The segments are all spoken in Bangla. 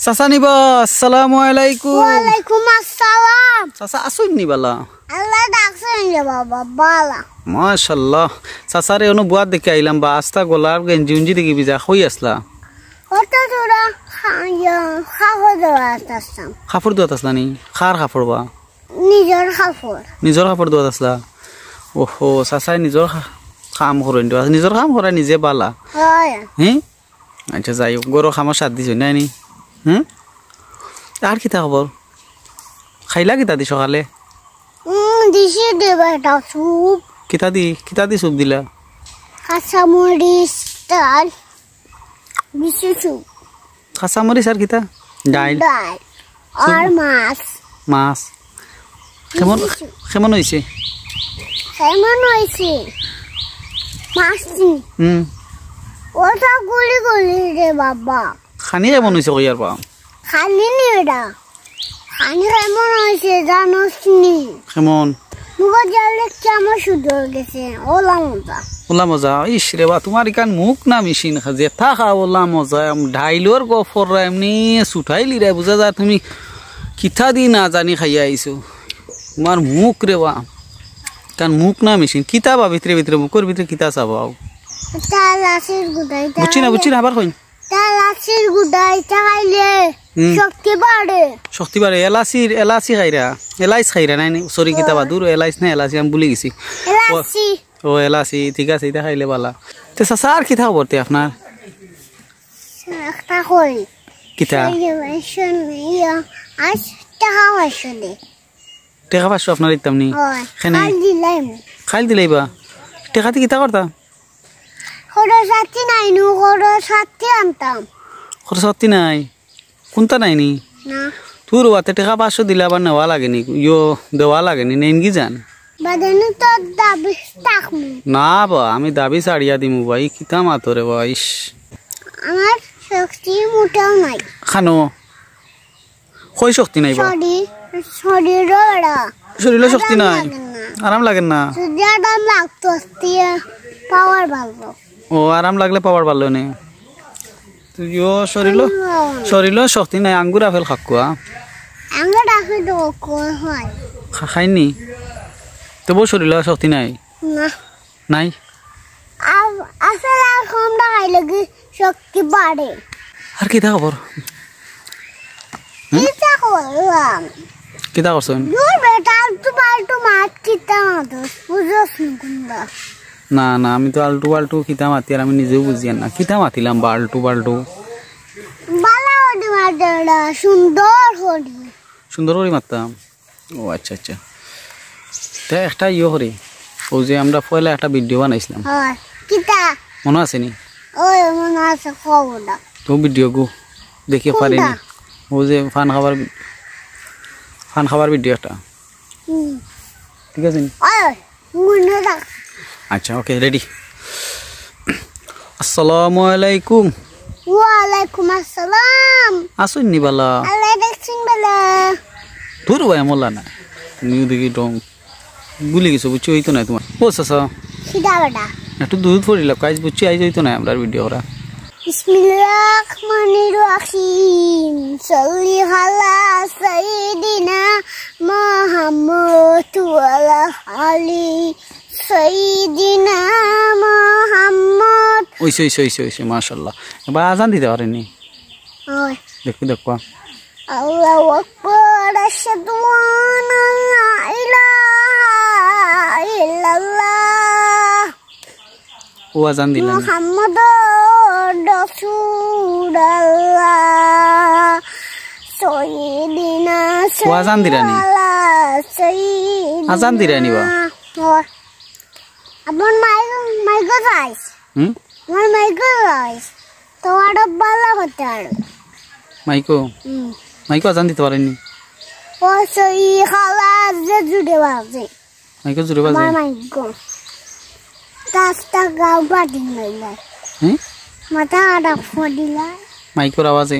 চাচা নিবা আসসালামু আলাইকুম। ওয়ালাইকুম আসসালাম। চাচা আসুন নি বালা? আল্লাহ ডাকছেন যে বাবা বালা। মাশাআল্লাহ। চাচারে অনু বুয়াত দেখে আইলাম বা আস্তা গোলাপ গেঞ্জি উঞ্জি দেখি বিজা কই আসলা? ওটা তোরা খাফর দেওয়া আসতাম। খাফর দোয়াত আসলা নি? খার খাফর বা? নিজের খাফর। নিজর খাফর দোয়াত আসলা? ওহো চাচাই নিজর কাম করেন তো, নিজর কাম করা নিজে বালা। হয় হ্যাঁ আচ্ছা যাই হোক, গরো খামর সাত দিছ নাই নি? হুম আর কিতা খবর? খাইলা কিতা দি সকালে? দিছি দেবাটা সুপ। কিতা দি সুপ দিলা? কাঁচামরিচ ডাল মিশি সুপ। কাঁচামরিচ আর কিতা? ডাল আর মাছ। মাছ কেমন কেমন হয়েছে? কেমন হয়েছে মাছ? ওটা গুলি গুলি রে বাবা। খানি কেমন হয়েছে কইয়ার পা? খানি নি এটা খানি কেমন হয়েছে জানোস নি? কেমন? মুখে জালে কেমন শুধু গেছে ওলা মজা। ওলা মজা ইস রে বা, তোমার ইকান মুখ না মেশিন যেথা খা ওলা মজা। ঢাইলোর গফর এমনি ছুটাইলি রে, বুঝা যা তুমি কিথা দি না জানি খাইয়া আইছো। তোমার মুখ রে বা, কারণ মুখ না মেশিন। কিতা বা ভিতরে ভিতরে মুখের ভিতরে কিতা চাবাও? বুঝছি না আবার কইন। শক্তি বাড়ে। শক্তি বাড়ে। এলাচি খাইরা? এলাইচ খাইরা নাই? সরি কিতা বা দূর এলাইচ না এলাচি আমি ভুলে গেছি। ও এলাচি ঠিক আছে, এটা খাইলে বালা। তো চাচা আর কিতা খবর আপনার? কিতা টেকা পাঁচশো আপনার ইতাম নি? খাইল দিলাইবা? টেকাতে কিতা করতা? খরচ নাই? কোনটা নাই নি? তোর বাতে টেকা 500 দিলে আবার নেওয়া লাগেনি? ইয়ো দেওয়া লাগেনি নেন কি জান? না বা আমি দাবি ছাড়িয়া দিমু ভাই। কিতা মাতরে ভাইস আমার শক্তি মোটাও নাই। খানো কই শক্তি নাই বা? শরীরে শক্তি নাই, আরাম লাগেন না? পাওয়ার ভালো। ও আরাম লাগলে পাওয়ার ভালো নে? তুইও শরীর শক্তি নাই। আঙ্গুর আপেল খাকুয়া খাইনি তবু শরীর শক্তি নাই? নাই শক্তি বাড়ে। আর কিতা খবর? কিতা করছেন? না না আমি তো আলটু বাল্টু কিতা মাতি আর আমি নিজেও বুঝিয়ান না। কিতা মাতিলাম বা আলটু বাল্টু? সুন্দর করে মারতাম। ও আচ্ছা আচ্ছা। তা একটা ইয়ে করি, ও যে আমরা পয়লা একটা ভিডিও বানাইছিলাম মনে আছে নি? তো ভিডিও গো দেখি পারিনি। ও যে ফান খাবার ভিডিও একটা, ঠিক আছে নি? আচ্ছা ওকে রেডি। আসসালামু আলাইকুম। ওয়ালাইকুম আসসালাম। আসুন নি বালা? আল্লাহ দেখছেন বালা। ধরো ভাই মোল্লা না নিউ দেখি ডং ভুলে গেছো বুঝছি হইতো না তোমার। ও চাচা একটু দুধ পড়িল কাজ বুঝছি আইজ হইতো না আমরা ভিডিও করা। বিসমিল্লাহির রহমানির রহিম। সাল্লি আলা সাইয়্যিদিনা মুহাম্মদ ওয়া আলা আলি সাইয়্যিদিনা মুহাম্মদ। ওইছে মাশাআল্লাহ। এবার আজান দিতে পারেনি? দেখো আল্লাহু আকবার। আশহাদু আন্না লা ইলাহা ইল্লাল্লাহ। ও আজান দিলেন? মুহাম্মাদুর রাসূলুল্লাহ সাইয়্যিদিনা। ও আজান দিরানি? আজান দিরানি বা? আপন মাইগো গাইস। মাইগো গাইস তো আরো ভালো হতে আর মাইকো আজান দিতে পারেনি? ও সই খালা জুড়ে বাজে। মাইকো জুড়ে বাজে? মাইগো তাস্তা গাও বাদিন লইলা মাথা আড়া ফদিলা মাইকোর আওয়াজে।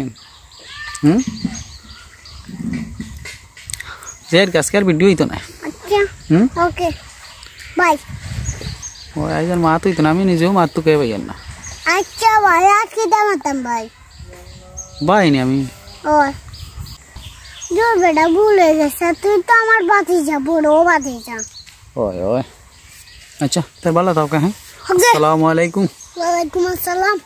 জের গাছকার ভিডিও হইতো না। আচ্ছা ওকে বাই। ও আইজন মা তুই তো আমি নিজেও মাত তো কে ভাইয়ার না। আচ্ছা ভাই আজকে দামাতাম ভাই। ভাই নি আমি और जो बेटा भूल गया तू तो हमार भतीजा बड़ो भतीजा। ओए ओए अच्छा तेरे बाला तो कहें अस्सलाम वालेकुम। वालेकुम अस्सलाम।